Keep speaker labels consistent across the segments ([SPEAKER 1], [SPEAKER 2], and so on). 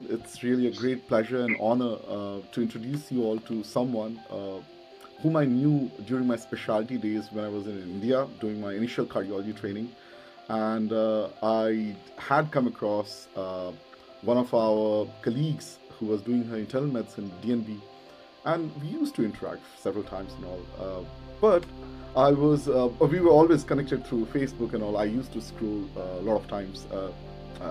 [SPEAKER 1] it's really a great pleasure and honor to introduce you all to someone whom I knew during my specialty days when I was in India doing my initial cardiology training. And I had come across one of our colleagues who was doing her internal medicine DNB, and we used to interact several times and all. But we were always connected through Facebook and all. I used to scroll a lot of times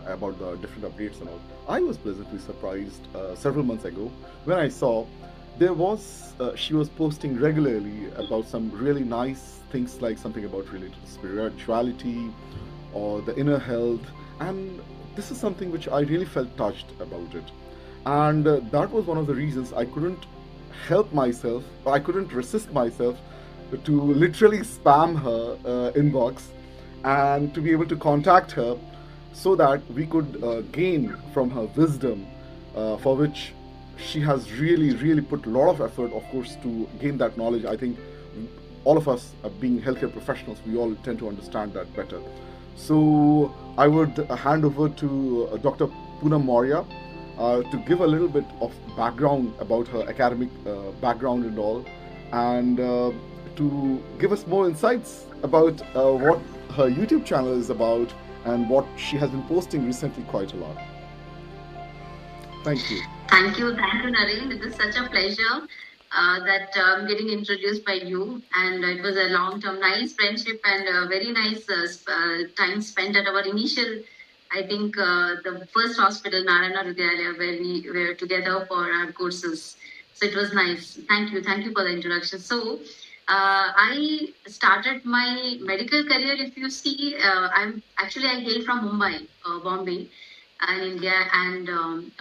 [SPEAKER 1] about the different updates and all. I was pleasantly surprised several months ago when I saw she was posting regularly about some really nice things, like something about related to spirituality or the inner health, and this is something which I really felt touched about it. And that was one of the reasons I couldn't help myself, I couldn't resist myself to literally spam her inbox and to be able to contact her so that we could gain from her wisdom, for which she has really, really put a lot of effort, of course, to gain that knowledge. I think all of us, being healthcare professionals, we all tend to understand that better. So I would hand over to Dr. Poonam Maurya to give a little bit of background about her academic background and all, and to give us more insights about what her YouTube channel is about and what she has been posting recently quite a lot. Thank you.
[SPEAKER 2] Thank you, Naren. It is such a pleasure that I'm getting introduced by you, and it was a long-term, nice friendship and a very nice time spent at our initial. I think the first hospital, Narendra Vidyalaya, where we were together for our courses. So it was nice. Thank you for the introduction. So I started my medical career. If you see, I hail from Mumbai, Bombay, in India, and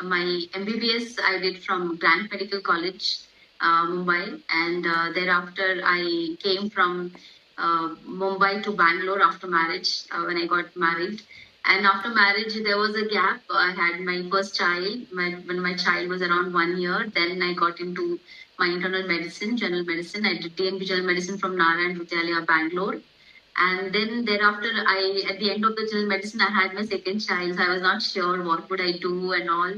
[SPEAKER 2] my MBBS I did from Grant Medical College, Mumbai, and thereafter I came from Mumbai to Bangalore after marriage when I got married. And after marriage, there was a gap. I had my first child when my child was around 1 year. Then I got into my internal medicine, general medicine. I did DNB general medicine from Narendra Vidyalaya, Bangalore. And then thereafter, at the end of the general medicine, I had my second child. So I was not sure what would I do and all.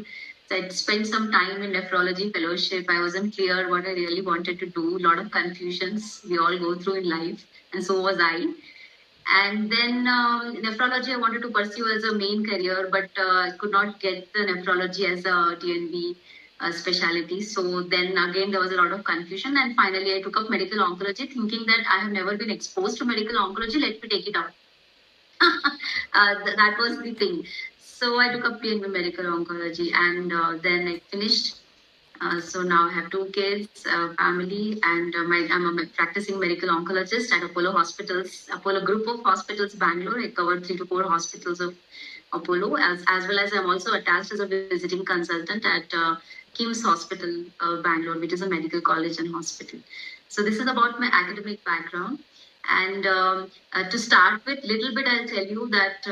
[SPEAKER 2] So I spent some time in nephrology fellowship. I wasn't clear what I really wanted to do. A lot of confusions we all go through in life, and so was I. And then nephrology I wanted to pursue as a main career, but I could not get the nephrology as a DNB specialty. So then again, there was a lot of confusion. And finally, I took up medical oncology, thinking that I have never been exposed to medical oncology. Let me take it up. That was the thing. So I took up PNB medical oncology, and then I finished. So now I have 2 kids, family, and I'm a practicing medical oncologist at Apollo Hospitals, Apollo Group of Hospitals, Bangalore. I cover 3 to 4 hospitals of Apollo, as well as I'm also attached as a visiting consultant at KIMS Hospital, Bangalore, which is a medical college and hospital. So this is about my academic background. And to start with, little bit I'll tell you that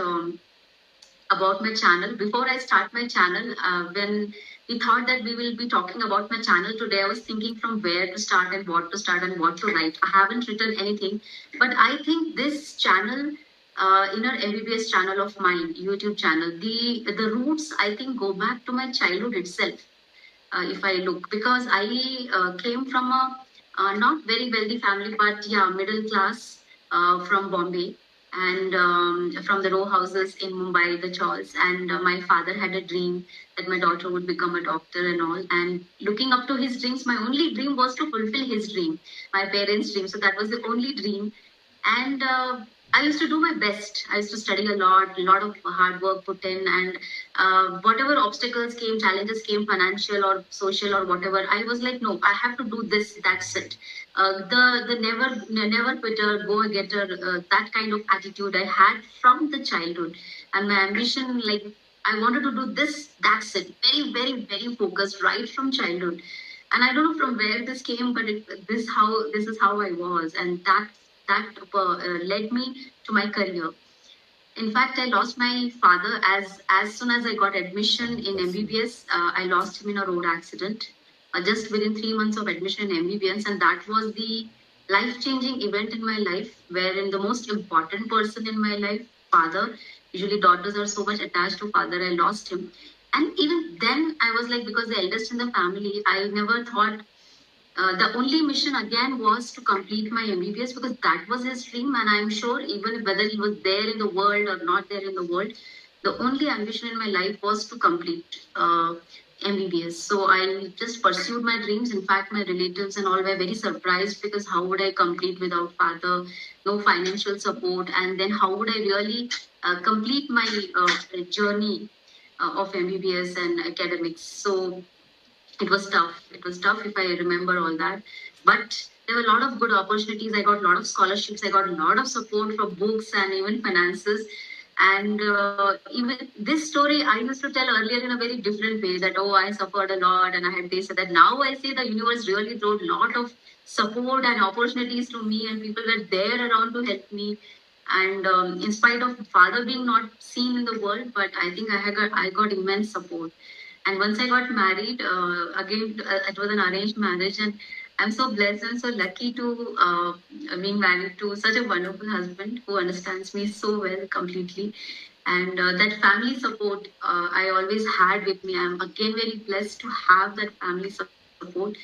[SPEAKER 2] about my channel. Before I start my channel, when we thought that we will be talking about my channel today, I was thinking from where to start and what to start and what to write. I haven't written anything, but I think this channel, MBBS channel of mine, YouTube channel, the roots I think go back to my childhood itself. If I look, because I came from a not very wealthy family, but yeah, middle class from Bombay, and from the row houses in Mumbai, the Chawls. And my father had a dream that my daughter would become a doctor and all. And looking up to his dreams, my only dream was to fulfill his dream, my parents' dream. So that was the only dream. And I used to do my best. I used to study a lot of hard work put in, and whatever obstacles came, challenges came, financial or social or whatever, I was like, no, I have to do this. That's it. The never quitter, go getter, that kind of attitude I had from the childhood, and my ambition, like I wanted to do this. That's it. Very, very, very focused right from childhood. And I don't know from where this came, but this is how I was, and that led me to my career. In fact, I lost my father as soon as I got admission in MBBS. I lost him in a road accident, just within 3 months of admission in MBBS, and that was the life-changing event in my life, wherein the most important person in my life, father. Usually, daughters are so much attached to father. I lost him, And even then I was like, because the eldest in the family, I never thought, the only mission again was to complete my MBBS, because that was his dream. And I'm sure even whether he was there in the world or not there in the world, the only ambition in my life was to complete MBBS. So I just pursued my dreams. In fact, my relatives and all were very surprised, because how would I complete without father, no financial support, and then how would I really complete my journey of MBBS and academics. So it was tough. It was tough if I remember all that. But there were a lot of good opportunities. I got a lot of scholarships. I got a lot of support for books and even finances. And even this story I used to tell earlier in a very different way, that, oh, I suffered a lot and I had this and that. Now I say the universe really wrote a lot of support and opportunities to me, and people were there around to help me. And in spite of father being not seen in the world, but I think I got immense support. And once I got married, again, it was an arranged marriage. And I'm so blessed and so lucky to being married to such a wonderful husband who understands me so well completely. And that family support I always had with me. I'm again very blessed to have that family support,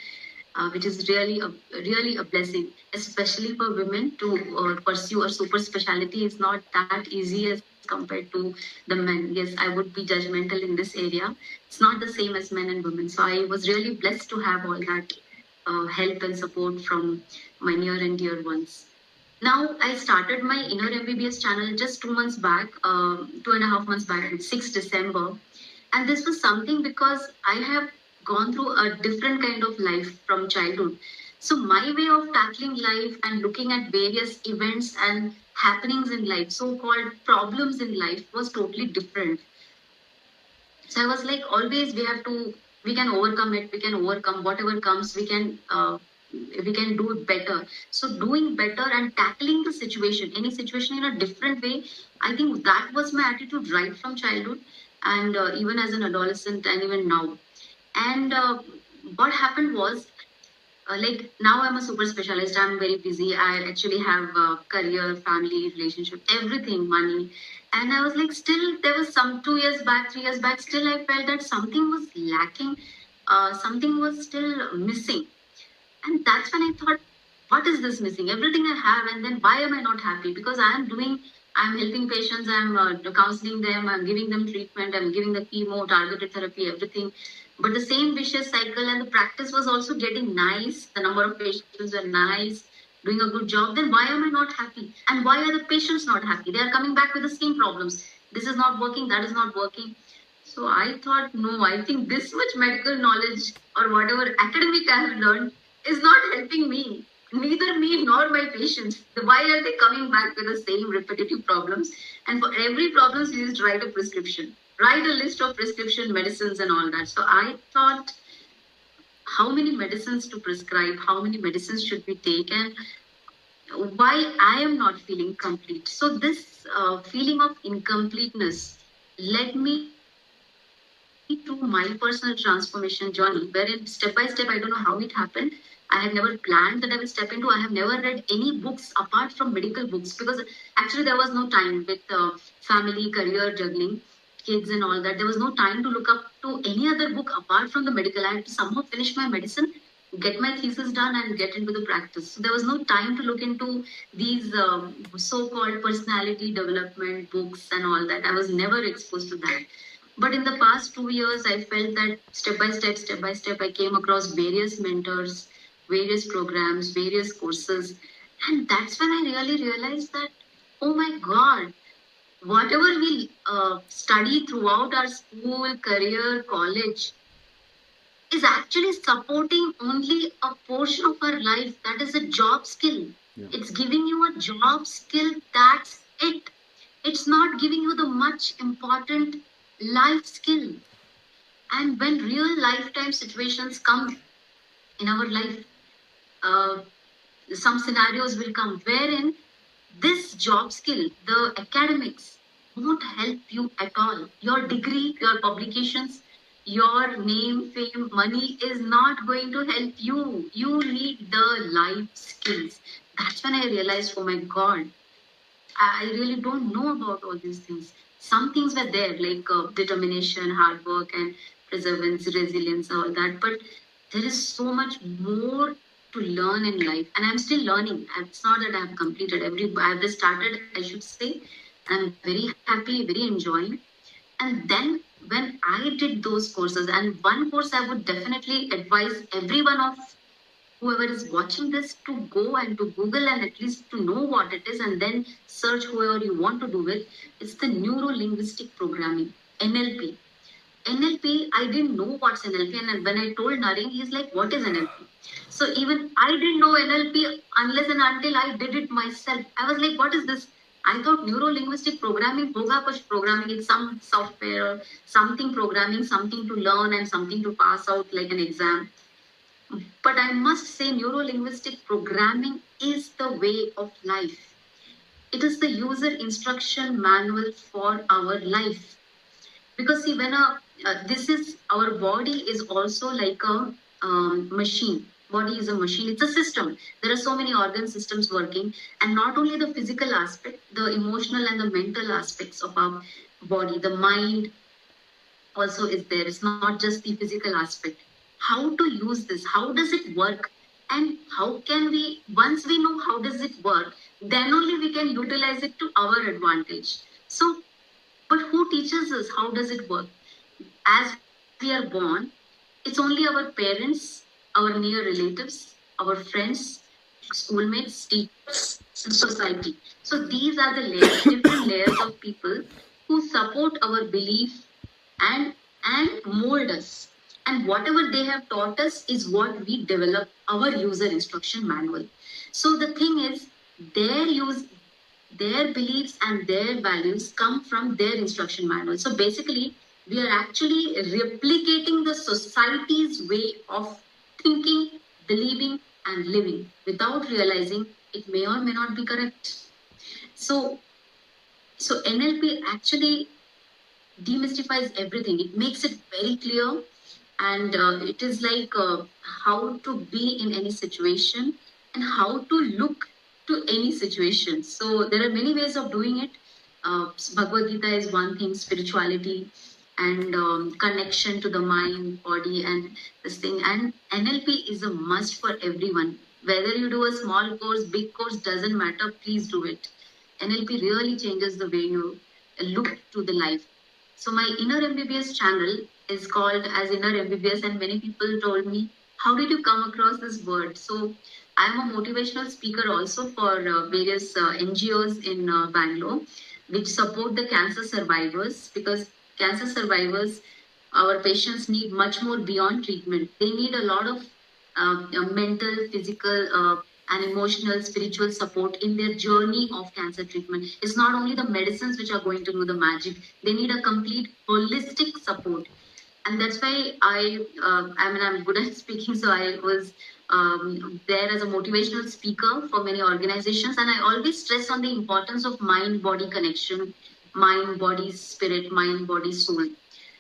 [SPEAKER 2] which is really a blessing, especially for women to pursue a super specialty. Is not that easy as compared to the men. Yes, I would be judgmental in this area. It's not the same as men and women. So I was really blessed to have all that help and support from my near and dear ones. Now, I started my Inner MBBS channel just 2 months back, 2.5 months back, 6th December. And this was something because I have gone through a different kind of life from childhood. So my way of tackling life and looking at various events and happenings in life, so-called problems in life, was totally different. So I was like, always we can overcome it. We can overcome whatever comes. We can do it better. So doing better and tackling the situation, any situation in a different way, I think that was my attitude right from childhood, and even as an adolescent and even now. And what happened was, like now I'm a super specialist. I'm very busy. I actually have career, family, relationship, everything, money. And I was like, still, there was some 2 years back, 3 years back, still I felt that something was lacking, something was still missing. And that's when I thought, what is this missing? Everything I have, and then why am I not happy? Because I'm helping patients, I'm counseling them, I'm giving them treatment, I'm giving the chemo, targeted therapy, everything. But the same vicious cycle, and the practice was also getting nice. The number of patients were nice, doing a good job. Then why am I not happy? And why are the patients not happy? They are coming back with the same problems. This is not working, that is not working. So I thought, no, I think this much medical knowledge or whatever academic I have learned is not helping me, neither me nor my patients. Why are they coming back with the same repetitive problems? And for every problem, you just write a prescription, write a list of prescription medicines and all that. So I thought, how many medicines to prescribe? How many medicines should we take? And why I am not feeling complete. So this feeling of incompleteness led me to my personal transformation journey, wherein step by step, I don't know how it happened. I had never planned that I will step into. I have never read any books apart from medical books, because actually there was no time with family, career, juggling, kids and all that. There was no time to look up to any other book apart from the medical. I had to somehow finish my medicine, get my thesis done, and get into the practice. So there was no time to look into these so-called personality development books and all that. I was never exposed to that. But in the past 2 years, I felt that step by step, I came across various mentors, various programs, various courses. And that's when I really realized that, oh my God, whatever we study throughout our school, career, college, is actually supporting only a portion of our life. That is a job skill. Yeah. It's giving you a job skill. That's it. It's not giving you the much important life skill. And when real lifetime situations come in our life, uh, some scenarios will come wherein this job skill, the academics, won't help you at all. Your degree, your publications, your name, fame, money is not going to help you. You need the life skills. That's when I realized, oh my God, I really don't know about all these things. Some things were there, like determination, hard work, and perseverance, resilience, all that. But there is so much more to learn in life, and I'm still learning. It's not that I have completed I've just started, I should say. I'm very happy, very enjoying. And then when I did those courses, and one course I would definitely advise everyone of whoever is watching this to go and to Google and at least to know what it is and then search whoever you want to do it. It's the neuro linguistic programming, NLP. NLP, I didn't know what's NLP, and when I told Naren, he's like, "What is NLP?" So even I didn't know NLP unless and until I did it myself. I was like, "What is this?" I thought neuro linguistic programming, hoga kuch programming, it's some software, something programming, something to learn and something to pass out like an exam. But I must say, neuro linguistic programming is the way of life. It is the user instruction manual for our life. Because see, when this is our body is also like a machine. Body is a machine. It's a system. There are so many organ systems working, and not only the physical aspect, the emotional and the mental aspects of our body, the mind also is there. It's not just the physical aspect. How to use this? How does it work? And how can we, once we know how does it work, then only we can utilize it to our advantage. So, but who teaches us how does it work? As we are born, it's only our parents, our near relatives, our friends, schoolmates, teachers, and society. So these are the layers, different layers of people who support our belief and mold us. And whatever they have taught us is what we develop our user instruction manual. So the thing is, their use their beliefs and their values come from their instruction manual. So basically, we are actually replicating the society's way of thinking, believing, and living without realizing it may or may not be correct. So, NLP actually demystifies everything. It makes it very clear, and it is like how to be in any situation and how to look to any situation. So there are many ways of doing it. Bhagavad Gita is one thing, spirituality and connection to the mind, body, and this thing. And NLP is a must for everyone. Whether you do a small course, big course, doesn't matter. Please do it. NLP really changes the way you look to the life. So my Innermbbs channel is called as Innermbbs, and many people told me, "How did you come across this word?" So I'm a motivational speaker also for various NGOs in Bangalore, which support the cancer survivors, because cancer survivors, our patients need much more beyond treatment. They need a lot of mental, physical, and emotional, spiritual support in their journey of cancer treatment. It's not only the medicines which are going to do the magic. They need a complete holistic support. And that's why I'm good at speaking. So I was there as a motivational speaker for many organizations. And I always stress on the importance of mind-body connection, mind, body, spirit, mind, body, soul.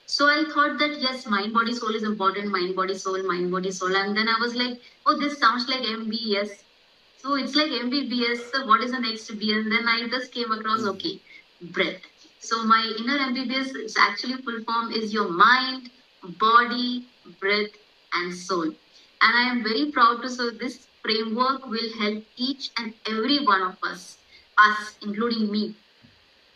[SPEAKER 2] So I thought that yes, mind, body, soul is important, mind, body, soul, mind, body, soul. And then I was like, oh, this sounds like MBS. So it's like MBBS. So what is the next B? And then I just came across, okay, breath. So my Innermbbs, it's actually full form is your mind, body, breath, and soul. And I am very proud to say this framework will help each and every one of us, including me.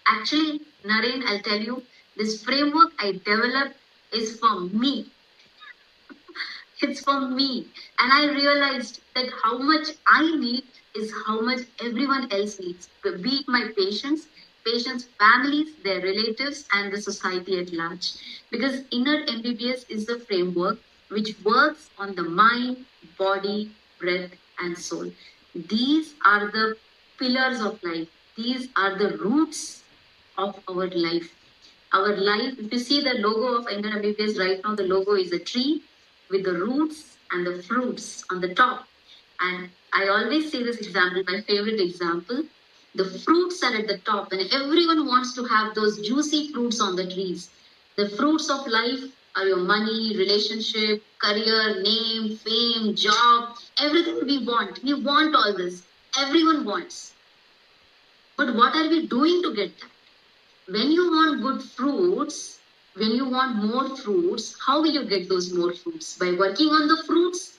[SPEAKER 2] Actually, Naren, I'll tell you, this framework I developed is for me. It's for me. And I realized that how much I need is how much everyone else needs, be it my patients' families, their relatives, and the society at large. Because Innermbbs is the framework which works on the mind, body, breath, and soul. These are the pillars of life. These are the roots of our life. Our life, if you see the logo of Innermbbs right now, the logo is a tree with the roots and the fruits on the top. And I always say this example, my favorite example. The fruits are at the top, and everyone wants to have those juicy fruits on the trees. The fruits of life are your money, relationship, career, name, fame, job, everything we want. We want all this. Everyone wants. But what are we doing to get that? When you want good fruits, when you want more fruits, how will you get those more fruits? By working on the fruits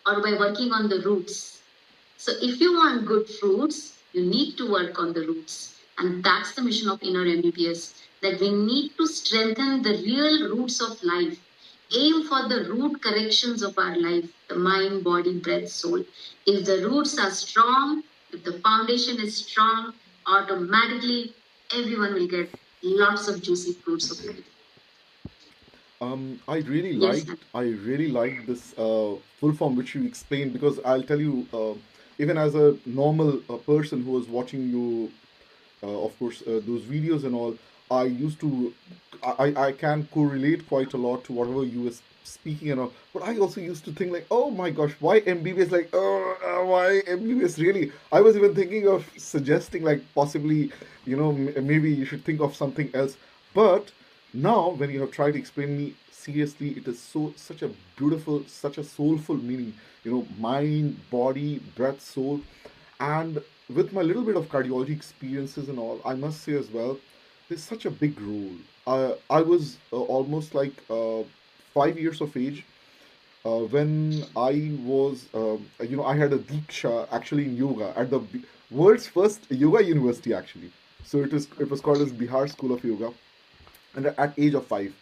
[SPEAKER 2] or by working on the roots? So if you want good fruits, you need to work on the roots. And that's the mission of Inner MBBS, that we need to strengthen the real roots of life. Aim for the root corrections of our life, the mind, body, breath, soul. If the roots are strong, if the foundation is strong, automatically everyone will get lots of juicy fruits of life. Yes, ma'am.
[SPEAKER 1] I really liked this full form which you explained, because I'll tell you, even as a normal person who was watching you, of course, those videos and all, I used to, I can correlate quite a lot to whatever you were speaking and all. But I also used to think like, oh my gosh, why MBBS? Like, why MBBS? Really? I was even thinking of suggesting like possibly, maybe you should think of something else. But now, when you have tried to explain me seriously, it is such a beautiful, such a soulful meaning. Mind, body, breath, soul, and with my little bit of cardiology experiences and all, I must say as well, there's such a big role. I was almost like 5 years of age when I was, I had a Diksha actually in yoga at the world's first yoga university actually. So it was called as Bihar School of Yoga, and at age of 5.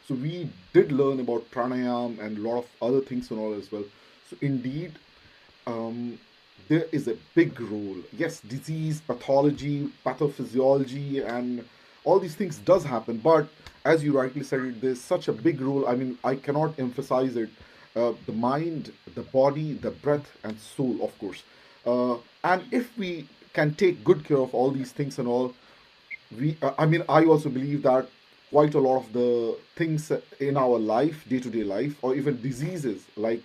[SPEAKER 1] So we did learn about pranayam and a lot of other things and all as well. So indeed, um, there is a big role. Yes, disease, pathology, pathophysiology, and all these things does happen. But as you rightly said, there's such a big role. I mean, I cannot emphasize it. The mind, the body, the breath, and soul, of course. And if we can take good care of all these things and all, I mean, I also believe that quite a lot of the things in our life, day-to-day life, or even diseases, like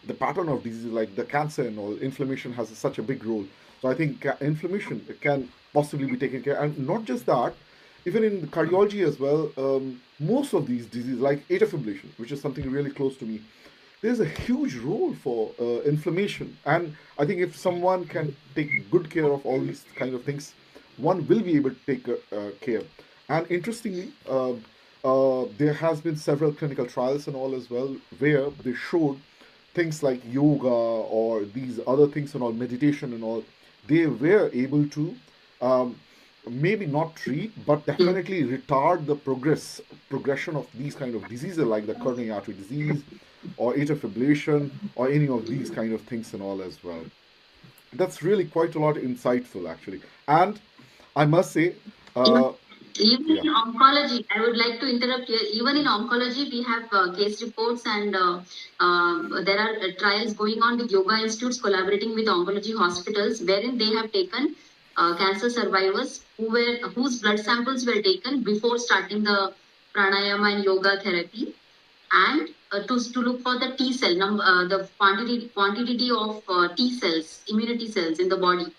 [SPEAKER 1] the pattern of diseases like the cancer and all, inflammation has such a big role. So I think inflammation can possibly be taken care, and not just that, even in cardiology as well. Most of these diseases like atrial fibrillation, which is something really close to me, there's a huge role for inflammation. And I think if someone can take good care of all these kind of things, one will be able to take care. And interestingly, there has been several clinical trials and all as well, where they showed things like yoga or these other things and all, meditation and all, they were able to um, maybe not treat, but
[SPEAKER 2] Yes.
[SPEAKER 1] definitely retard the progression of these kind of diseases like the coronary artery disease or atrial fibrillation or any of these kind of things and all as well. That's really quite a lot insightful actually. And I must say,
[SPEAKER 2] Even
[SPEAKER 1] uh,
[SPEAKER 2] even
[SPEAKER 1] yeah.
[SPEAKER 2] in oncology, I would like to interrupt here. Even in oncology, we have case reports, and there are trials going on with yoga institutes collaborating with oncology hospitals, wherein they have taken cancer survivors whose blood samples were taken before starting the pranayama and yoga therapy, and to look for the T cell the quantity of T cells, immunity cells in the body.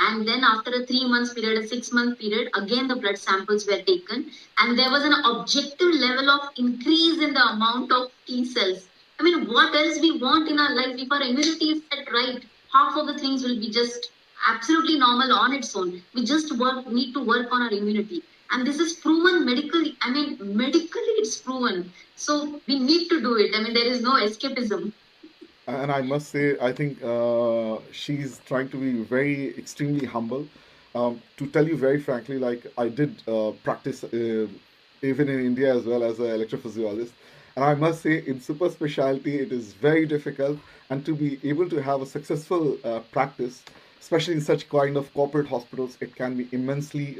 [SPEAKER 2] And then after a 3 months period, a 6 month period, again the blood samples were taken, and there was an objective level of increase in the amount of T cells. I mean, what else we want in our life? If our immunity is set right, half of the things will be just absolutely normal on its own. We just need to work on our immunity. And this is proven medically. I mean, medically it's proven. So we need to do it. I mean, there is no escapism.
[SPEAKER 1] And I must say, I think she's trying to be very extremely humble. To tell you very frankly, like I did practice even in India as well as an electrophysiologist, and I must say, in super specialty, it is very difficult. And to be able to have a successful practice, especially in such kind of corporate hospitals, it can be immensely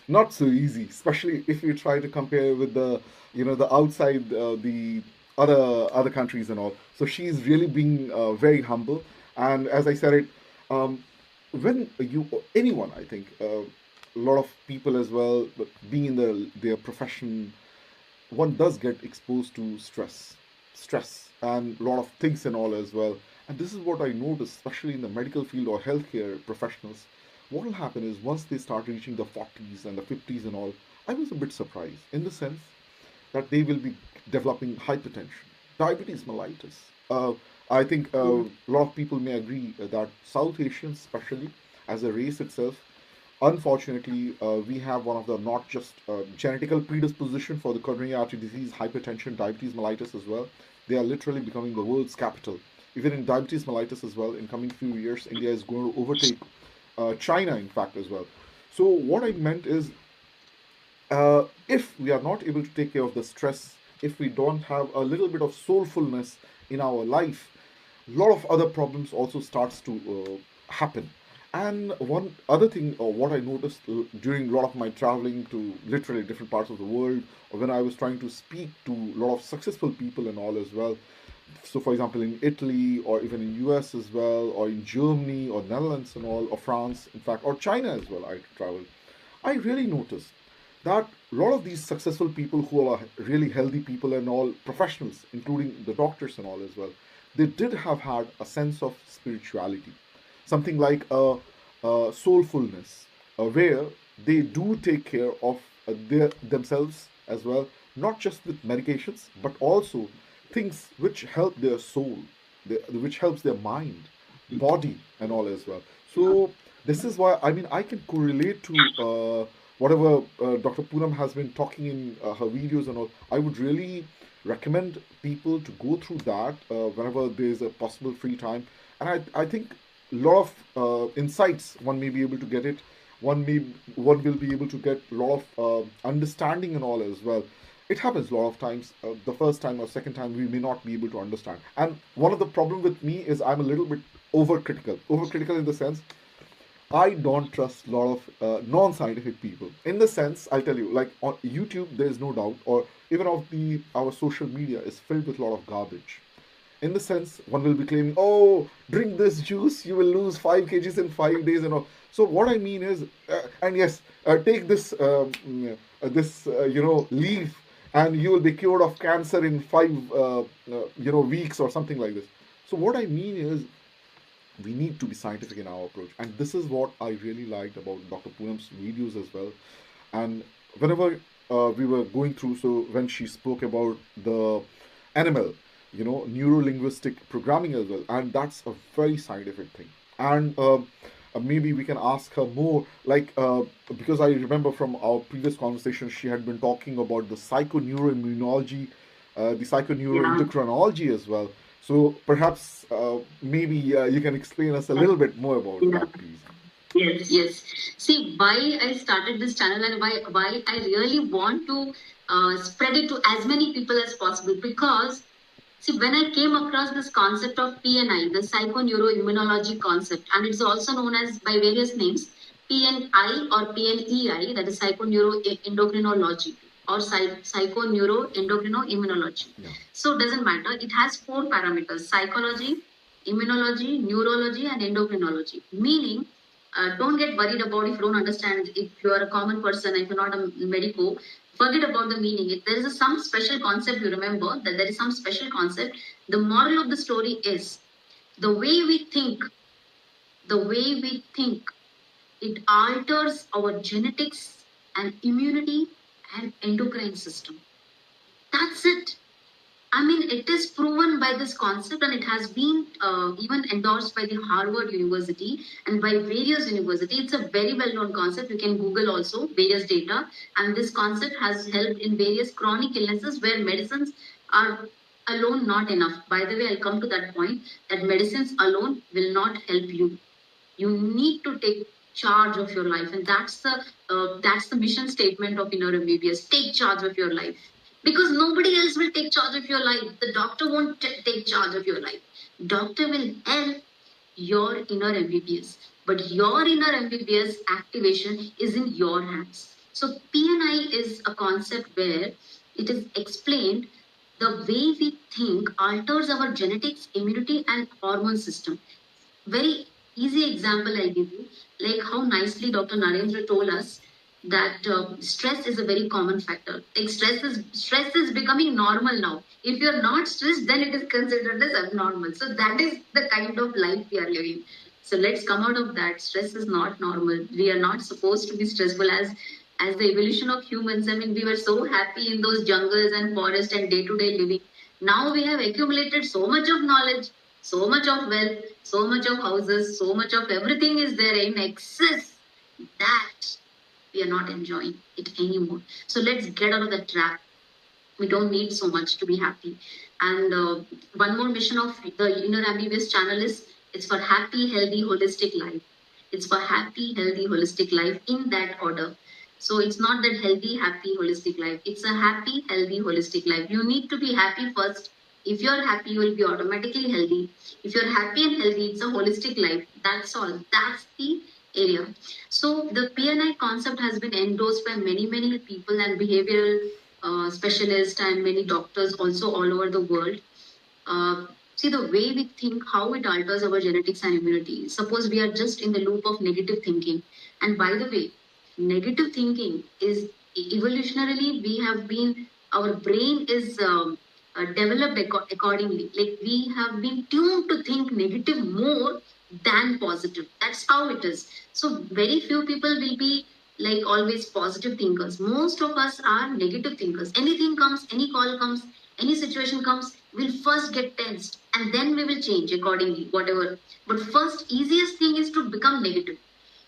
[SPEAKER 1] not so easy, especially if you try to compare with the outside the other countries and all. So she's really being very humble. And as I said it, um, when you anyone, I think a lot of people as well, but being in their profession, one does get exposed to stress and a lot of things and all as well. And this is what I noticed, especially in the medical field or healthcare professionals. What will happen is once they start reaching the 40s and the 50s and all, I was a bit surprised in the sense that they will be developing hypertension, diabetes mellitus. I think a lot of people may agree that South Asians, especially as a race itself, unfortunately, we have one of the not just genetical predisposition for the coronary artery disease, hypertension, diabetes mellitus as well. They are literally becoming the world's capital. Even in diabetes mellitus as well, in coming few years, India is going to overtake China, in fact, as well. So what I meant is, if we are not able to take care of the stress, if we don't have a little bit of soulfulness in our life, a lot of other problems also starts to happen. And one other thing, what I noticed during a lot of my traveling to literally different parts of the world, or when I was trying to speak to a lot of successful people and all as well. So, for example, in Italy, or even in US as well, or in Germany, or Netherlands and all, or France, in fact, or China as well, I traveled. I really noticed that a lot of these successful people who are really healthy people and all professionals, including the doctors and all as well, they did have had a sense of spirituality, something like a soulfulness, where they do take care of themselves as well, not just with medications, but also things which help their soul, which helps their mind, body, and all as well. So this is why I mean I can correlate to whatever Dr. Poonam has been talking in her videos and all. I would really recommend people to go through that whenever there is a possible free time. And I think a lot of insights one may be able to get it. One will be able to get a lot of understanding and all as well. It happens a lot of times. The first time or second time we may not be able to understand. And one of the problem with me is I'm a little bit overcritical. Overcritical in the sense I don't trust a lot of non-scientific people. In the sense, I'll tell you, like on YouTube, there is no doubt, or even of the our social media is filled with a lot of garbage. In the sense, one will be claiming, "Oh, drink this juice, you will lose 5 kgs in 5 days," and all. So what I mean is, and yes, take this leaf, and you will be cured of cancer in 5 weeks or something like this. So what I mean is, we need to be scientific in our approach, and this is what I really liked about Dr. Poonam's videos as well. And whenever we were going through, so when she spoke about the NML, neuro linguistic programming as well, and that's a very scientific thing. And maybe we can ask her more, like because I remember from our previous conversation she had been talking about the psychoneuroimmunology, the psychoneuroendocrinology as well. So perhaps maybe you can explain us a little bit more about that, please.
[SPEAKER 2] Yes, yes. See, why I started this channel and why I really want to spread it to as many people as possible, because see, when I came across this concept of PNI, the psychoneuroimmunology concept, and it's also known as by various names, PNI or PNEI, that is psychoneuroendocrinology or psychoneuroendocrinoimmunology.
[SPEAKER 1] Yeah.
[SPEAKER 2] So it doesn't matter. It has 4 parameters: psychology, immunology, neurology, and endocrinology. Meaning, don't get worried about if you don't understand. If you are a common person, if you're not a medico, forget about the meaning. If there is some special concept, you remember that there is some special concept. The moral of the story is the way we think, the way we think, it alters our genetics and immunity and endocrine system. That's it. I mean, it is proven by this concept, and it has been even endorsed by the Harvard University and by various universities. It's a very well-known concept. You can Google also various data, and this concept has helped in various chronic illnesses where medicines are alone not enough. By the way, I'll come to that point, that medicines alone will not help you. You need to take charge of your life, and that's the mission statement of Innermbbs. Take charge of your life, because nobody else will take charge of your life. The doctor won't take charge of your life. Doctor will help your inner MBBS, but your inner MBBS activation is in your hands. So PNI is a concept where it is explained the way we think alters our genetics, immunity, and hormone system. Very easy example I give you, like how nicely Dr. Narendra told us that stress is a very common factor. Like stress is becoming normal now. If you're not stressed, then it is considered as abnormal. So that is the kind of life we are living. So let's come out of that. Stress is not normal. We are not supposed to be stressful as the evolution of humans. I mean, we were so happy in those jungles and forests and day-to-day living. Now we have accumulated so much of knowledge, so much of wealth, so much of houses, so much of everything is there in excess. that we are not enjoying it anymore. So let's get out of the trap. We don't need so much to be happy. And one more mission of the Innermbbs channel is it's for happy, healthy, holistic life. It's for happy, healthy, holistic life in that order. So it's not that healthy, happy, holistic life. It's a happy, healthy, holistic life. You need to be happy first. If you're happy, you will be automatically healthy. If you're happy and healthy, it's a holistic life. That's all. That's the area. So the PNI concept has been endorsed by many, many people and behavioral specialists and many doctors also all over the world. See the way we think, how it alters our genetics and immunity. Suppose we are just in the loop of negative thinking. And by the way, negative thinking is evolutionarily, we have been, our brain is developed accordingly. Like we have been tuned to think negative more than positive. That's how it is. So very few people will be like always positive thinkers. Most of us are negative thinkers. Anything comes, any call comes, any situation comes, we'll first get tensed and then we will change accordingly, whatever. But first, easiest thing is to become negative.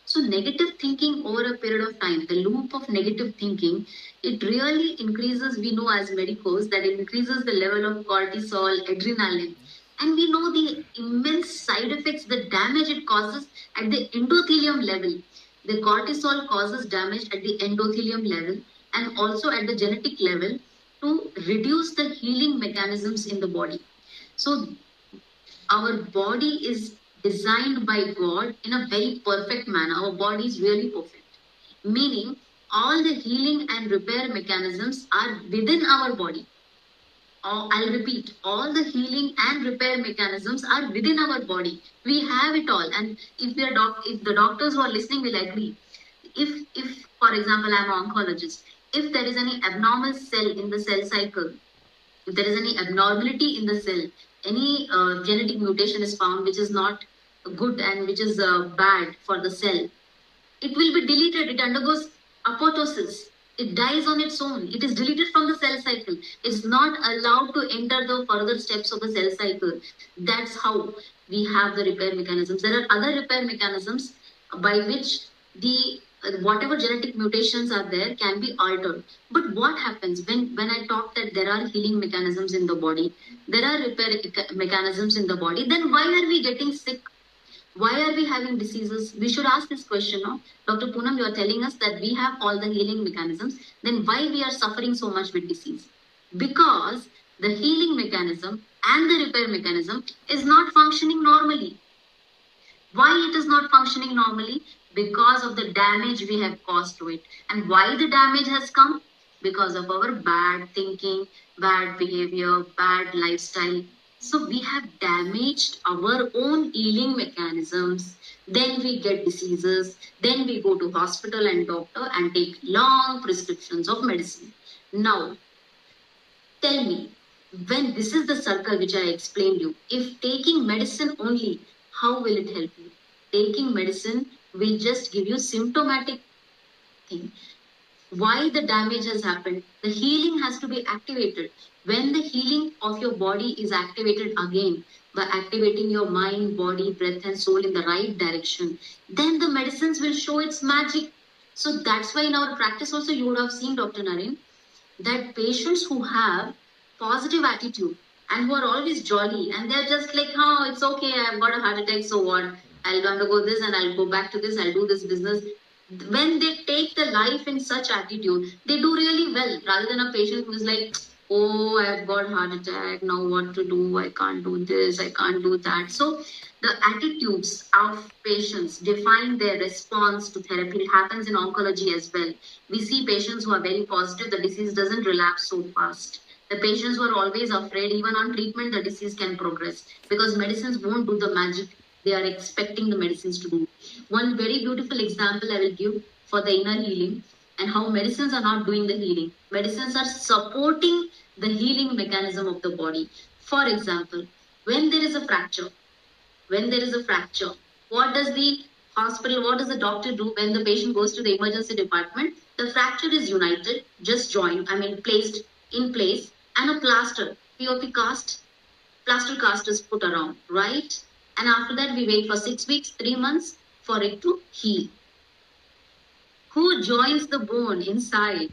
[SPEAKER 2] So negative thinking over a period of time, the loop of negative thinking, it really increases, we know as medicos, that it increases the level of cortisol, adrenaline. And we know the immense side effects, the damage it causes at the endothelium level. The cortisol causes damage at the endothelium level and also at the genetic level to reduce the healing mechanisms in the body. So our body is designed by God in a very perfect manner. Our body is really perfect. Meaning, all the healing and repair mechanisms are within our body. I'll repeat, all the healing and repair mechanisms are within our body. We have it all. And if if the doctors who are listening will agree, if for example, I'm an oncologist, if there is any abnormal cell in the cell cycle, if there is any abnormality in the cell, any genetic mutation is found which is not good and which is bad for the cell, it will be deleted. It undergoes apoptosis. It dies on its own. It is deleted from the cell cycle. It's not allowed to enter the further steps of the cell cycle. That's how we have the repair mechanisms. There are other repair mechanisms by which the whatever genetic mutations are there can be altered. But what happens when I talk that there are healing mechanisms in the body, there are repair mechanisms in the body, then why are we getting sick? Why are we having diseases? We should ask this question, no? Dr. Poonam, you are telling us that we have all the healing mechanisms. Then why we are suffering so much with disease? Because the healing mechanism and the repair mechanism is not functioning normally. Why it is not functioning normally? Because of the damage we have caused to it. And why the damage has come? Because of our bad thinking, bad behavior, bad lifestyle. So we have damaged our own healing mechanisms. Then we get diseases. Then we go to hospital and doctor and take long prescriptions of medicine. Now, tell me, when this is the circle which I explained you, if taking medicine only, how will it help you? Taking medicine will just give you symptomatic thing. Why the damage has happened? The healing has to be activated. When the healing of your body is activated again, by activating your mind, body, breath, and soul in the right direction, then the medicines will show its magic. So that's why in our practice also you would have seen, Dr. Naren, that patients who have positive attitude and who are always jolly and they're just like, oh, it's okay, I've got a heart attack, so what? I'll undergo this and I'll go back to this, I'll do this business. When they take the life in such attitude, they do really well rather than a patient who's like, oh, I've got heart attack, now what to do? I can't do this, I can't do that. So the attitudes of patients define their response to therapy. It happens in oncology as well. We see patients who are very positive, the disease doesn't relapse so fast. The patients who are always afraid, even on treatment, the disease can progress because medicines won't do the magic they are expecting the medicines to do. One very beautiful example I will give for the inner healing and how medicines are not doing the healing. Medicines are supporting the healing mechanism of the body. For example, when there is a fracture, what does the hospital, what does the doctor do when the patient goes to the emergency department? The fracture is united, just joined, placed in place, and a plaster, POP cast, plaster cast is put around, right? And after that, we wait for 6 weeks, 3 months for it to heal. Who joins the bone inside?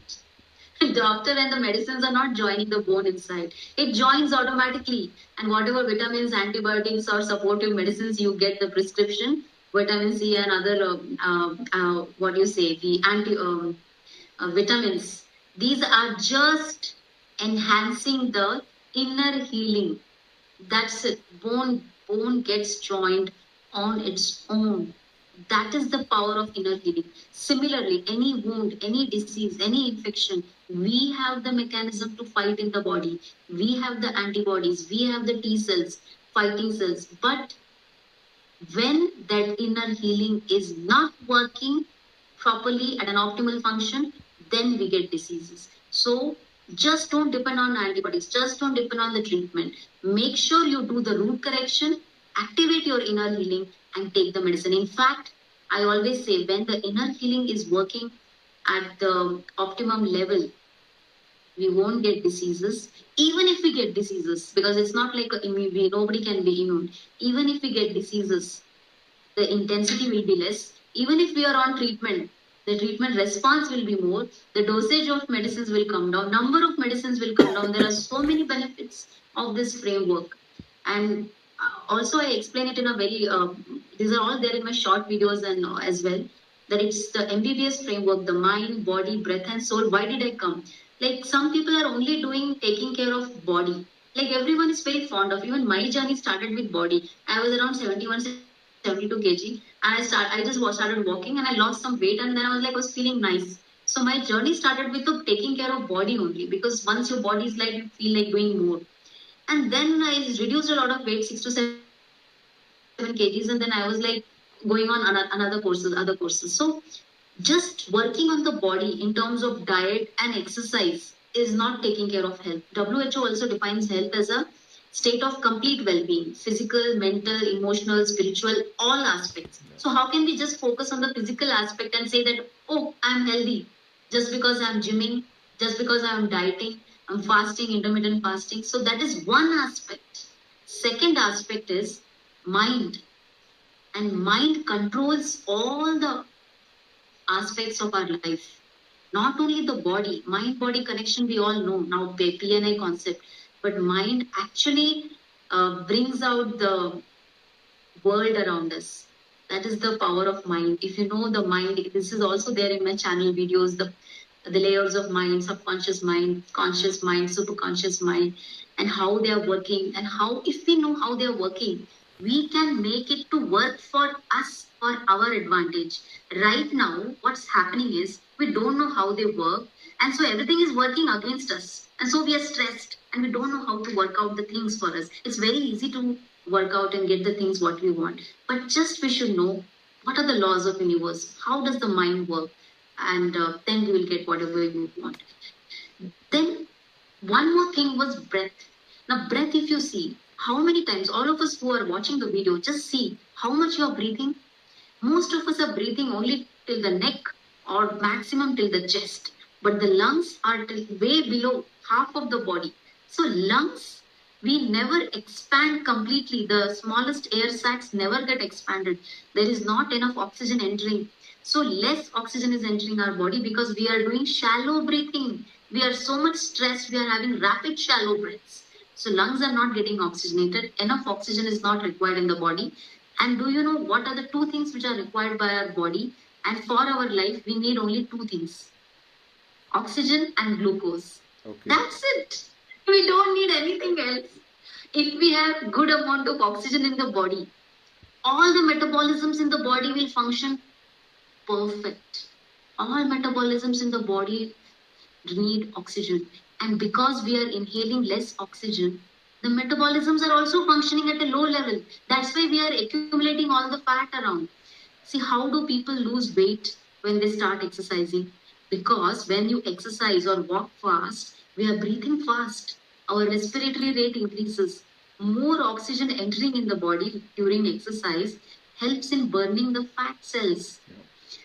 [SPEAKER 2] Doctor and the medicines are not joining the bone inside. It joins automatically. And whatever vitamins, antibiotics, or supportive medicines you get the prescription, vitamin C and other, what do you say, the vitamins, these are just enhancing the inner healing. That's it. Bone gets joined on its own. That is the power of inner healing. Similarly, any wound, any disease, any infection, we have the mechanism to fight in the body. We have the antibodies, we have the T cells, fighting cells. But when that inner healing is not working properly at an optimal function, then we get diseases. So just don't depend on antibodies, just don't depend on the treatment. Make sure you do the root correction, activate your inner healing, and take the medicine. In fact, I always say when the inner healing is working at the optimum level, we won't get diseases. Even if we get diseases, because it's not like nobody can be immune. Even if we get diseases, the intensity will be less. Even if we are on treatment, the treatment response will be more. The dosage of medicines will come down. Number of medicines will come down. There are so many benefits of this framework. And also I explain it in a very, these are all there in my short videos and as well, that it's the MBBS framework, the mind, body, breath and soul. Why did I come? Like some people are only doing taking care of body. Like everyone is very fond of, even my journey started with body. I was around 71, 72 kg and I just started walking and I lost some weight and then I was feeling nice. So my journey started with taking care of body only, because once your body is like, you feel like doing more. And then I reduced a lot of weight, 6 to 7 kgs, and then I was like going on another courses, other courses. So just working on the body in terms of diet and exercise is not taking care of health. WHO also defines health as a state of complete well-being, physical, mental, emotional, spiritual, all aspects. So how can we just focus on the physical aspect and say that, oh, I'm healthy just because I'm gymming, just because I'm dieting, I'm fasting, intermittent fasting. So that is one aspect. Second aspect is mind. And mind controls all the aspects of our life. Not only the body, mind-body connection we all know now, PNI concept, but mind actually brings out the world around us. That is the power of mind. If you know the mind, this is also there in my channel videos, the layers of mind, subconscious mind, conscious mind, superconscious mind, and how they are working, and how, if we know how they are working, we can make it to work for us, for our advantage. Right now, what's happening is we don't know how they work, and so everything is working against us. And so we are stressed and we don't know how to work out the things for us. It's very easy to work out and get the things what we want. But just we should know what are the laws of universe, how does the mind work, and then we will get whatever we want. Then one more thing was breath. Now breath, if you see, how many times, all of us who are watching the video, just see how much you are breathing. Most of us are breathing only till the neck or maximum till the chest. But the lungs are way below half of the body. So lungs, we never expand completely. The smallest air sacs never get expanded. There is not enough oxygen entering. So less oxygen is entering our body because we are doing shallow breathing. We are so much stressed. We are having rapid shallow breaths. So lungs are not getting oxygenated. Enough oxygen is not required in the body. And do you know what are the two things which are required by our body? And for our life, we need only two things: oxygen and glucose. Okay. That's it. We don't need anything else. If we have good amount of oxygen in the body, all the metabolisms in the body will function perfect. All metabolisms in the body need oxygen. And because we are inhaling less oxygen, the metabolisms are also functioning at a low level. That's why we are accumulating all the fat around. See, how do people lose weight when they start exercising? Because when you exercise or walk fast, we are breathing fast. Our respiratory rate increases. More oxygen entering in the body during exercise helps in burning the fat cells.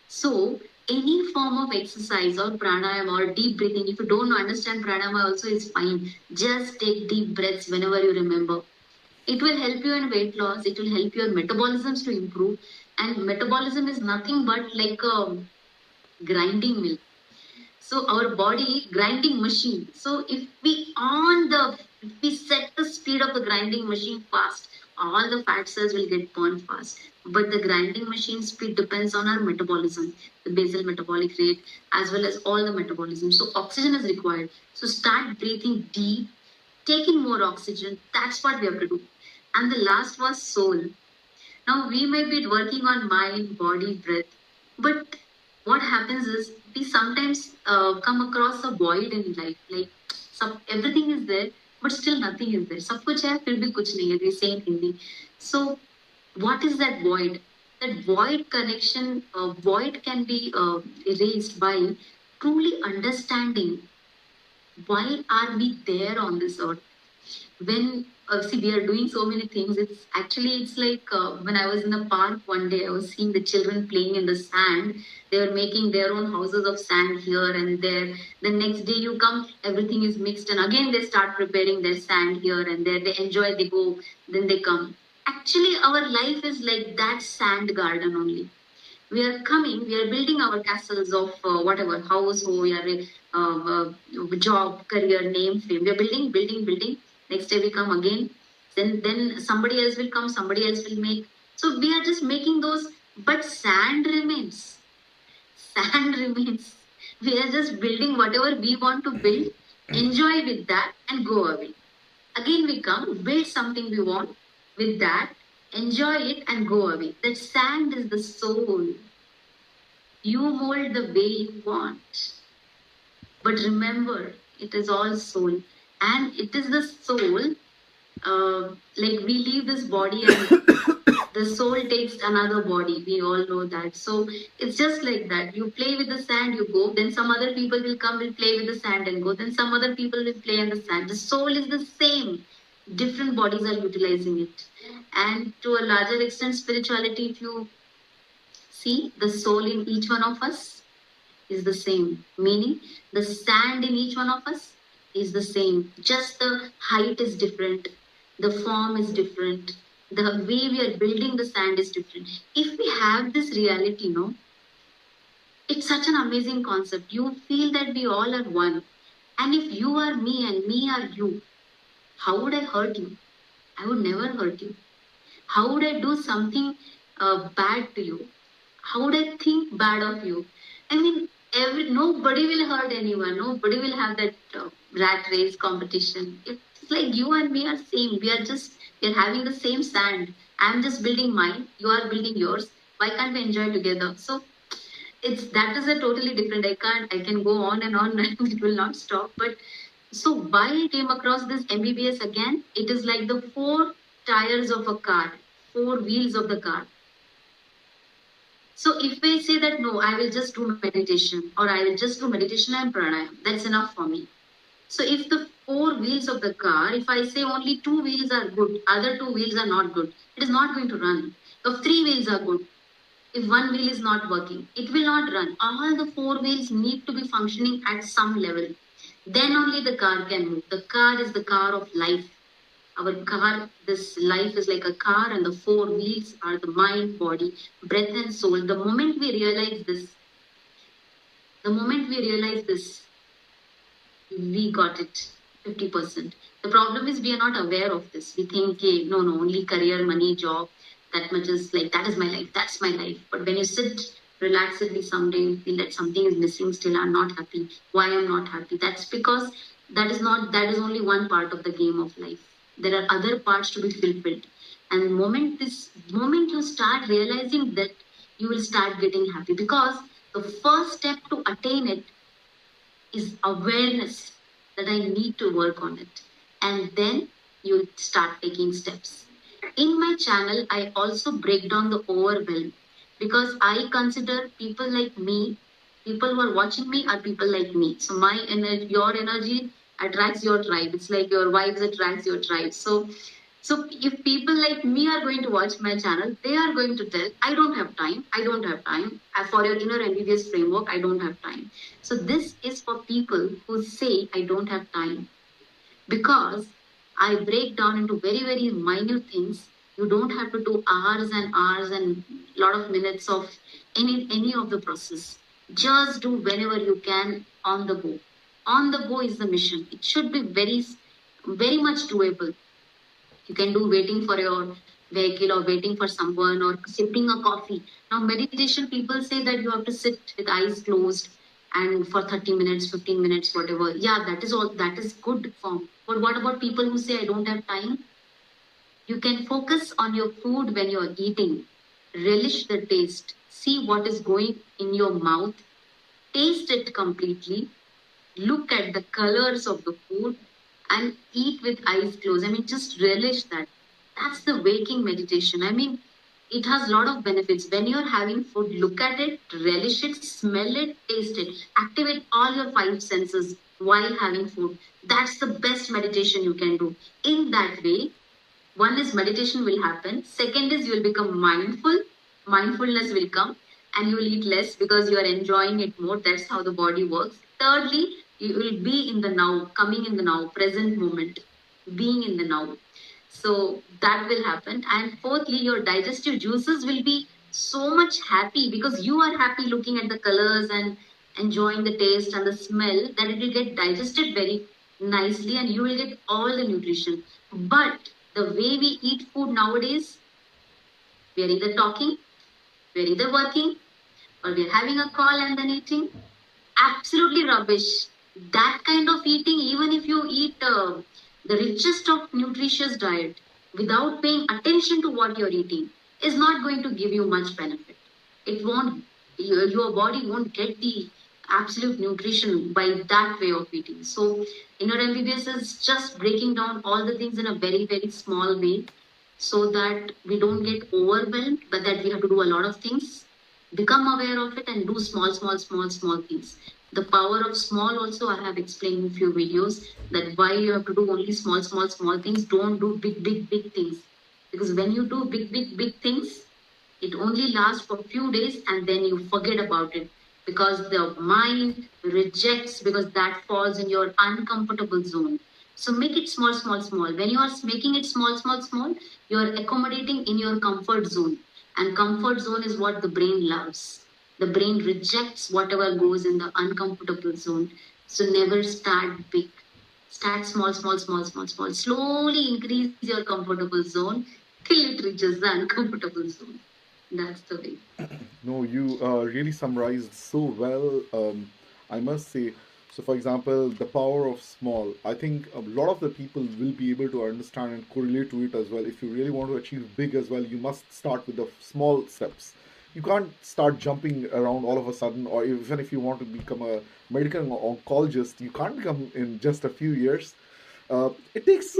[SPEAKER 2] So, any form of exercise or pranayama or deep breathing, if you don't understand pranayama also is fine. Just take deep breaths whenever you remember. It will help you in weight loss. It will help your metabolisms to improve. And metabolism is nothing but like grinding mill. So our body grinding machine. So if we set the speed of the grinding machine fast, all the fat cells will get burned fast. But the grinding machine speed depends on our metabolism, the basal metabolic rate, as well as all the metabolism. So oxygen is required. So start breathing deep, take in more oxygen. That's what we have to do. And the last was soul. Now we may be working on mind, body, breath, but what happens is we sometimes come across a void in life. Like everything is there, but still nothing is there. सब कुछ है फिर भी कुछ नहीं है. They say in Hindi. So what is that void? That void connection, void can be erased by truly understanding why are we there on this earth. When see we are doing so many things, it's like when I was in the park one day, I was seeing the children playing in the sand. They were making their own houses of sand here and there. The next day you come, everything is mixed, and again they start preparing their sand here and there. They enjoy, they go, then they come. Actually our life is like that sand garden only. We are coming, we are building our castles of whatever house, oh, we are job, career, name, fame. We are building, building, building. Next day we come again. Then somebody else will come, somebody else will make. So we are just making those, but sand remains. Sand remains. We are just building whatever we want to build, enjoy with that, and go away. Again we come, build something we want with that, enjoy it, and go away. That sand is the soul. You mold the way you want. But remember, it is all soul. And it is the soul, like we leave this body and the soul takes another body. We all know that. So it's just like that. You play with the sand, you go. Then some other people will come, will play with the sand and go. Then some other people will play in the sand. The soul is the same. Different bodies are utilizing it. And to a larger extent, spirituality, if you see, the soul in each one of us is the same. Meaning, the sand in each one of us is the same. Just the height is different. The form is different. The way we are building the sand is different. If we have this reality, no, it's such an amazing concept. You feel that we all are one. And if you are me and me are you, how would I hurt you? I would never hurt you. How would I do something bad to you? How would I think bad of you? I mean, nobody will hurt anyone. Nobody will have that rat race competition. It's like you and me are same. We're having the same sand. I'm just building mine. You are building yours. Why can't we enjoy together? So that is a totally different. I can go on and on and it will not stop. But so why I came across this MBBS again? It is like the four tires of a car, four wheels of the car. So if I say that no, I will just do meditation or I will just do meditation and pranayam, that's enough for me. So if the four wheels of the car, if I say only two wheels are good, other two wheels are not good, it is not going to run. If three wheels are good, if one wheel is not working, it will not run. All the four wheels need to be functioning at some level. Then only the car can move. The car is the car of life. Our car, this life is like a car, and the four wheels are the mind, body, breath, and soul. The moment we realize this, we got it 50%. The problem is we are not aware of this. We think, hey, no, only career, money, job, that much is like, that is my life, that's my life. But when you sit relaxedly someday, you feel that something is missing still, I'm not happy. Why I'm not happy? That's because that is only one part of the game of life. There are other parts to be fulfilled. And the moment you start realizing that, you will start getting happy, because the first step to attain it is awareness that I need to work on it. And then you start taking steps. In my channel, I also break down the overwhelm, because I consider people like me, people who are watching me are people like me. So your energy attracts your tribe. It's like your vibes attracts your tribe. So if people like me are going to watch my channel, they are going to tell, I don't have time. For your inner MBBS framework, I don't have time. So this is for people who say, I don't have time. Because I break down into very, very minute things. You don't have to do hours and hours and lot of minutes of any of the process. Just do whenever you can on the go. On the go is the mission. It should be very much doable. You can do waiting for your vehicle or waiting for someone or sipping a coffee. Now, meditation, people say that you have to sit with eyes closed and for 30 minutes, 15 minutes, whatever. Yeah, that is all. That is good form. But what about people who say, I don't have time? You can focus on your food when you're eating. Relish the taste. See what is going in your mouth. Taste it completely. Look at the colors of the food and eat with eyes closed. I mean, just relish that. That's the waking meditation. I mean, it has a lot of benefits. When you're having food, look at it, relish it, smell it, taste it. Activate all your five senses while having food. That's the best meditation you can do. In that way, one is meditation will happen. Second is you will become mindful. Mindfulness will come and you will eat less because you are enjoying it more. That's how the body works. Thirdly, you will be in the now, coming in the now, present moment, being in the now. So that will happen. And fourthly, your digestive juices will be so much happy because you are happy looking at the colors and enjoying the taste and the smell that it will get digested very nicely and you will get all the nutrition. But the way we eat food nowadays, we are either talking, we are either working, or we are having a call and then eating. Absolutely rubbish. That kind of eating, even if you eat the richest of nutritious diet without paying attention to what you're eating, is not going to give you much benefit. It won't, your body won't get the absolute nutrition by that way of eating. So, inner MBBS is just breaking down all the things in a very small way so that we don't get overwhelmed, but that we have to do a lot of things, become aware of it and do small things. The power of small also I have explained in few videos that why you have to do only small things. Don't do big things. Because when you do big things, it only lasts for a few days and then you forget about it because the mind rejects because that falls in your uncomfortable zone. So make it small. When you are making it small, you are accommodating in your comfort zone. And comfort zone is what the brain loves. The brain rejects whatever goes in the uncomfortable zone. So never start big. Start small. Slowly increase your comfortable zone till it reaches the uncomfortable zone. That's the way.
[SPEAKER 1] No, you really summarized so well. I must say. So, for example, the power of small. I think a lot of the people will be able to understand and correlate to it as well. If you really want to achieve big as well, you must start with the small steps. You can't start jumping around all of a sudden, or even if you want to become a medical oncologist, you can't become in just a few years. It takes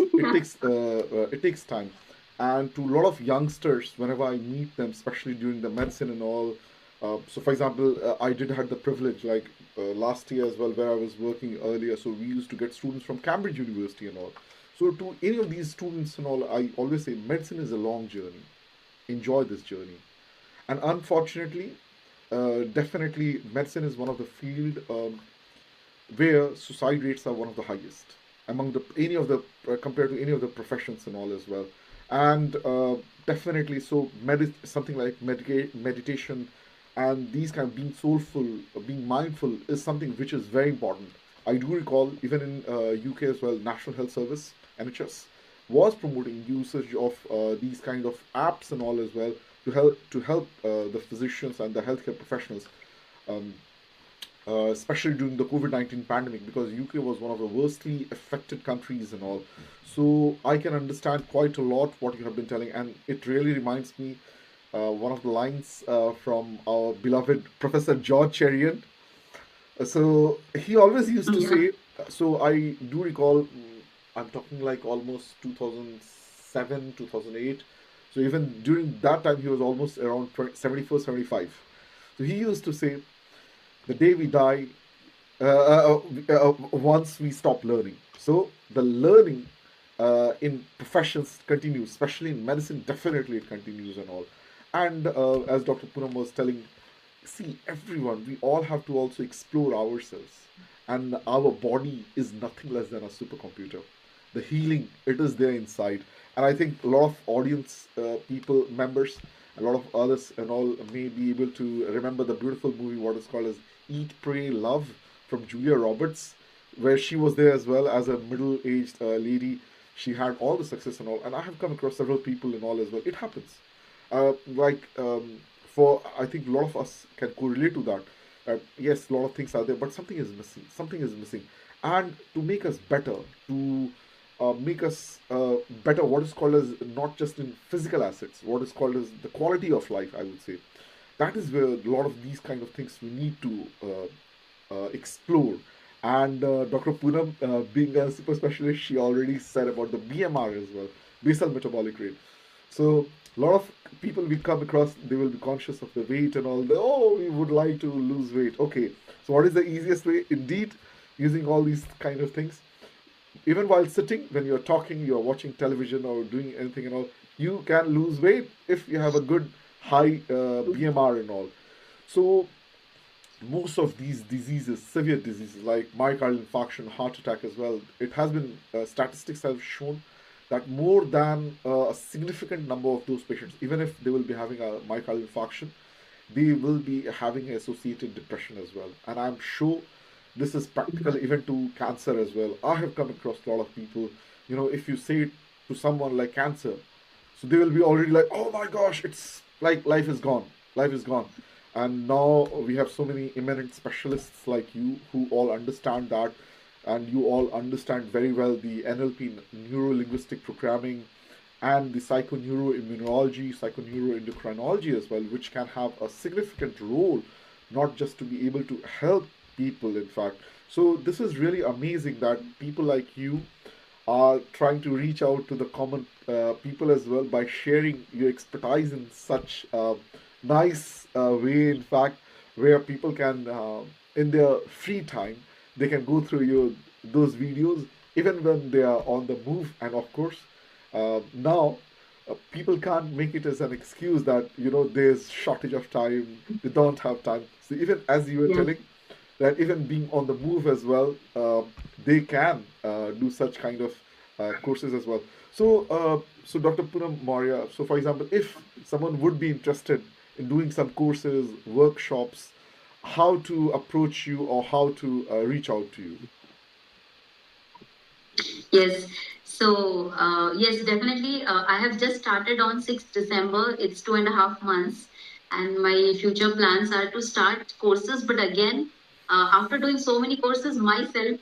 [SPEAKER 1] time, and to a lot of youngsters, whenever I meet them, especially during the medicine and all. So, for example, I did had the privilege, like last year as well, where I was working earlier. So we used to get students from Cambridge University and all. So to any of these students and all, I always say medicine is a long journey. Enjoy this journey. And unfortunately, definitely, medicine is one of the field where suicide rates are one of the highest among the any of the compared to any of the professions and all as well. And definitely, so something like meditation and these kind of being soulful, being mindful is something which is very important. I do recall even in UK as well, National Health Service (NHS) was promoting usage of these kind of apps and all as well to help the physicians and the healthcare professionals, um, especially during the COVID 19 pandemic, because UK was one of the worstly affected countries and all. So I can understand quite a lot what you have been telling, and it really reminds me one of the lines from our beloved Professor George Cherian. So he always used to
[SPEAKER 2] Yeah.
[SPEAKER 1] say, so I do recall, I'm talking like almost 2007, 2008. So even during that time, he was almost around 74, 75. So he used to say, the day we die, once we stop learning. So the learning in professions continues, especially in medicine, definitely it continues and all. And as Dr. Punam was telling, see, everyone, we all have to also explore ourselves. And our body is nothing less than a supercomputer. The healing, it is there inside. And I think a lot of audience people, members, A lot of others and all may be able to remember the beautiful movie, what is called as Eat, Pray, Love, from Julia Roberts, where she was there as well as a middle-aged lady. She had all the success and all, and I have come across several people and all as well. It happens. Like for I think a lot of us can correlate to that. Yes, a lot of things are there, but something is missing. Something is missing, and to make us better, to make us better, what is called as not just in physical assets, what is called as the quality of life, I would say. That is where a lot of these kind of things we need to explore. And Dr. Poonam, being a super specialist, she already said about the BMR as well, basal metabolic rate. So a lot of people we come across, they will be conscious of the weight and all. Oh, we would like to lose weight. Okay, so what is the easiest way? Indeed, using all these kind of things. Even while sitting, when you're talking, you're watching television or doing anything and all, you can lose weight if you have a good high BMR and all. So most of these diseases, severe diseases like myocardial infarction, heart attack as well, it has been statistics have shown that more than a significant number of those patients, even if they will be having a myocardial infarction, they will be having associated depression as well. And I'm sure this is practical even to cancer as well. I have come across a lot of people, if you say it to someone like cancer, so they will be already like, oh my gosh, it's like life is gone, life is gone. And now we have so many eminent specialists like you who all understand that, and you all understand very well the NLP, neuro linguistic programming, and the psychoneuroimmunology, psychoneuroendocrinology as well, which can have a significant role, not just to be able to help people, in fact. So, this is really amazing that people like you are trying to reach out to the common people as well by sharing your expertise in such nice way, in fact, where people can, in their free time, they can go through those videos even when they are on the move. And of course, now people can't make it as an excuse that there's shortage of time, they don't have time. So even as you were
[SPEAKER 2] Yes.
[SPEAKER 1] telling, that even being on the move as well, they can do such kind of courses as well. So Dr. Poonam Maurya, so for example, if someone would be interested in doing some courses, workshops, how to approach you or how to reach out to you?
[SPEAKER 2] Yes. So, yes, definitely. I have just started on 6th December. It's 2.5 months. And my future plans are to start courses. But again, after doing so many courses myself,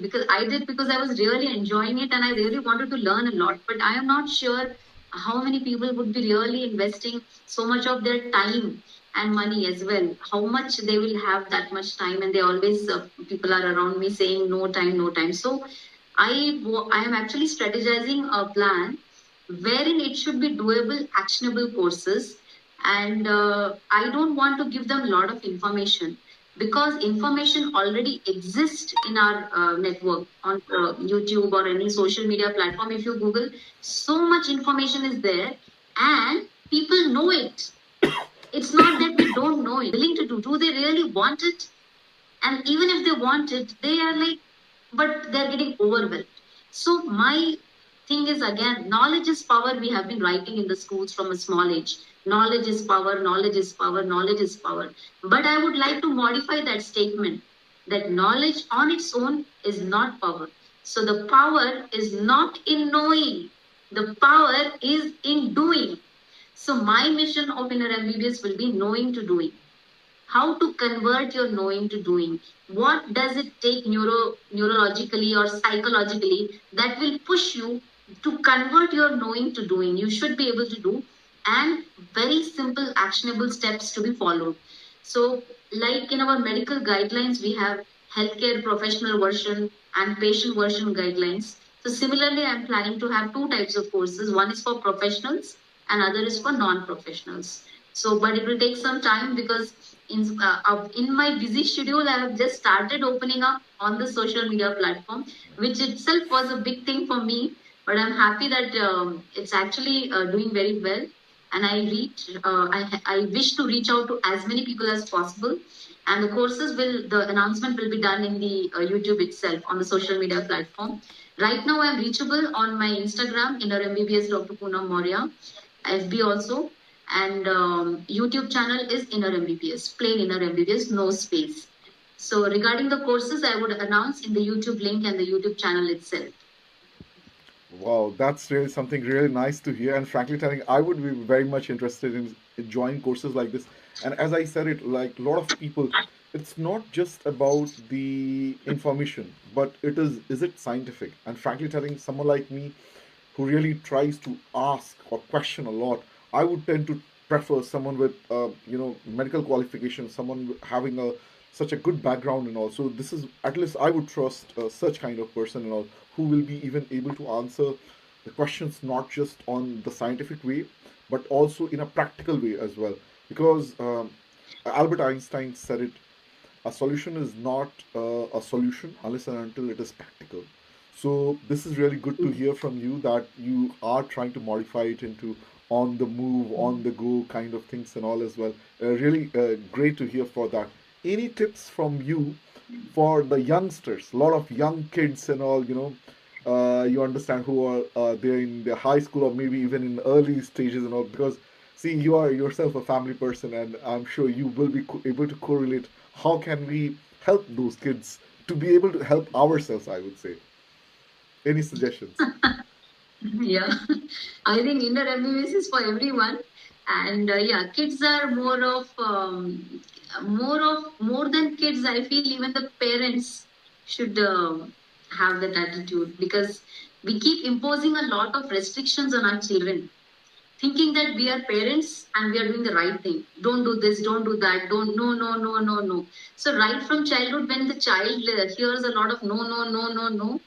[SPEAKER 2] because I was really enjoying it and I really wanted to learn a lot. But I am not sure how many people would be really investing so much of their time and money as well. How much they will have that much time, and they always people are around me saying no time, no time. So I am actually strategizing a plan wherein it should be doable, actionable courses, and I don't want to give them a lot of information because information already exists in our network on YouTube or any social media platform. If you Google, so much information is there, and people know it. It's not that we don't know it. Willing to do? Do they really want it? And even if they want it, they are like, but they're getting overwhelmed. So my thing is, again, knowledge is power. We have been writing in the schools from a small age. Knowledge is power, knowledge is power, knowledge is power. But I would like to modify that statement that knowledge on its own is not power. So the power is not in knowing, the power is in doing. So my mission of Inner MBBS will be knowing to doing. How to convert your knowing to doing. What does it take neurologically or psychologically that will push you to convert your knowing to doing? You should be able to do, and very simple actionable steps to be followed. So like in our medical guidelines, we have healthcare professional version and patient version guidelines. So similarly, I'm planning to have two types of courses. One is for professionals and other is for non-professionals. So, but it will take some time because in my busy schedule, I have just started opening up on the social media platform, which itself was a big thing for me. But I'm happy that it's actually doing very well, and I wish to reach out to as many people as possible. And the announcement will be done in the YouTube itself on the social media platform. Right now, I'm reachable on my Instagram, Innermbbs Dr. Poonam Maurya, FB also. And YouTube channel is Innermbbs, plain Innermbbs, no space. So regarding the courses, I would announce in the YouTube link and the YouTube channel itself.
[SPEAKER 1] Wow, that's really something really nice to hear. And frankly telling, I would be very much interested in joining courses like this. And as I said it, like a lot of people, it's not just about the information, but is it scientific? And frankly telling, someone like me who really tries to ask or question a lot, I would tend to prefer someone with medical qualifications, someone having a such a good background and all. So this is at least I would trust such kind of person and all who will be even able to answer the questions not just on the scientific way, but also in a practical way as well. Because Albert Einstein said it: a solution is not a solution unless and until it is practical. So this is really good to hear from you that you are trying to modify it into on the move, on the go kind of things and all as well. Really great to hear for that. Any tips from you for the youngsters? A lot of young kids and all, you understand, who are there in the high school or maybe even in early stages and all. Because see, you are yourself a family person, and I'm sure you will be able to correlate how can we help those kids to be able to help ourselves, I would say. Any suggestions?
[SPEAKER 2] Yeah, I think Innermbbs is for everyone. And yeah, kids are more than kids. I feel even the parents should have that attitude, because we keep imposing a lot of restrictions on our children, thinking that we are parents and we are doing the right thing. Don't do this, don't do that, don't, no, no, no, no, no. So right from childhood, when the child hears a lot of no, no, no, no, no,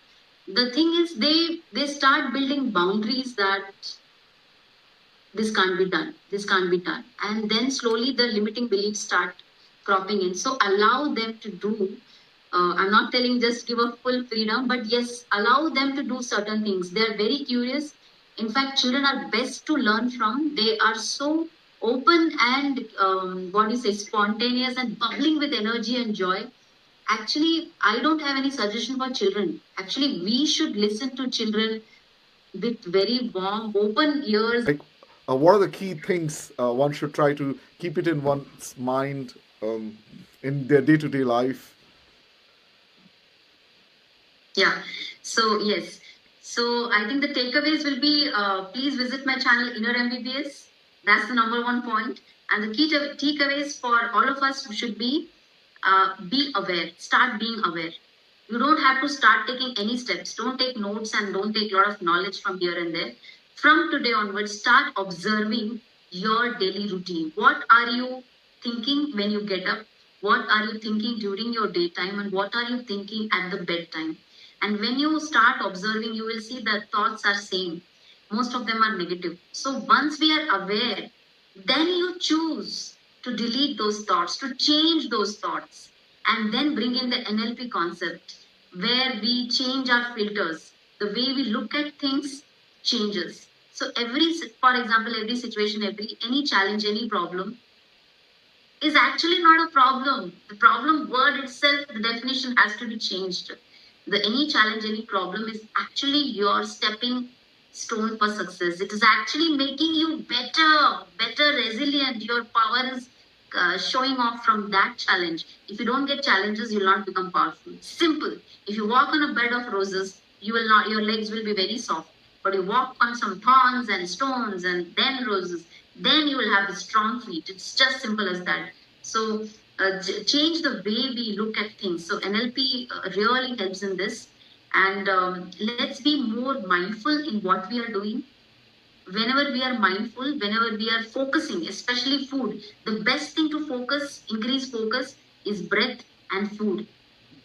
[SPEAKER 2] the thing is they start building boundaries that this can't be done, this can't be done, and then slowly the limiting beliefs start cropping in. So allow them to do, I'm not telling just give a full freedom, but yes, allow them to do certain things. They're very curious. In fact, children are best to learn from. They are so open and what do you say, spontaneous and bubbling with energy and joy. Actually, I don't have any suggestion for children. Actually, we should listen to children with very warm, open ears.
[SPEAKER 1] Like, what are the key things one should try to keep it in one's mind in their day-to-day life?
[SPEAKER 2] Yeah. So yes. So I think the takeaways will be: please visit my channel Innermbbs. That's the number one point. And the key takeaways for all of us should be aware. Start being aware. You don't have to start taking any steps. Don't take notes and don't take a lot of knowledge from here and there. From today onwards, start observing your daily routine. What are you thinking when you get up? What are you thinking during your daytime? And what are you thinking at the bedtime? And when you start observing, you will see that thoughts are same. Most of them are negative. So once we are aware, then you choose to delete those thoughts, to change those thoughts, and then bring in the NLP concept, where we change our filters. The way we look at things changes. So for example, every situation, any challenge, any problem is actually not a problem. The problem word itself, the definition has to be changed. The any challenge, any problem is actually your stepping stone for success. It is actually making you better resilient. Your power is showing off from that challenge. If you don't get challenges, you'll not become powerful. Simple. If you walk on a bed of roses, you will not. Your legs will be very soft. But you walk on some thorns and stones and then roses, then you will have strong feet. It's just simple as that. So change the way we look at things. So NLP really helps in this. And let's be more mindful in what we are doing. Whenever we are mindful, whenever we are focusing, especially food, the best thing to increase focus, is breath and food.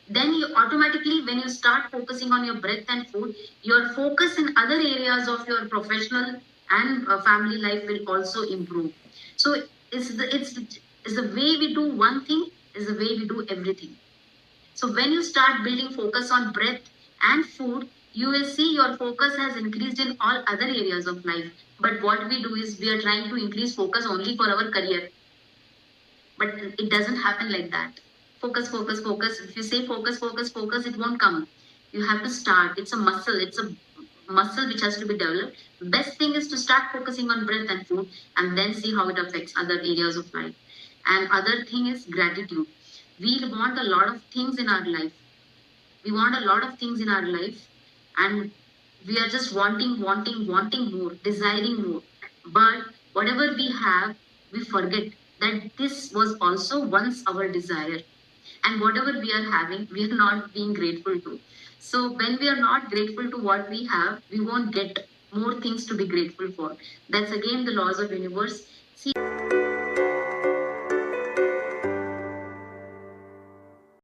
[SPEAKER 2] Then you automatically, when you start focusing on your breath and food, your focus in other areas of your professional and family life will also improve. So it's the way we do one thing is the way we do everything. So when you start building focus on breath and food, you will see your focus has increased in all other areas of life. But what we do is we are trying to increase focus only for our career. But it doesn't happen like that. Focus, focus, focus. If you say focus, focus, focus, it won't come. You have to start. It's a muscle. muscle which has to be developed. Best thing is to start focusing on breath and food, and then see how it affects other areas of life. And other thing is gratitude. We want a lot of things in our life. We want a lot of things in our life, and we are just wanting more, desiring more. But whatever we have, we forget that this was also once our desire, and whatever we are having, we are not being grateful to. So when we are not grateful to what we have, we won't get more things to be grateful for. That's again the laws of universe. See,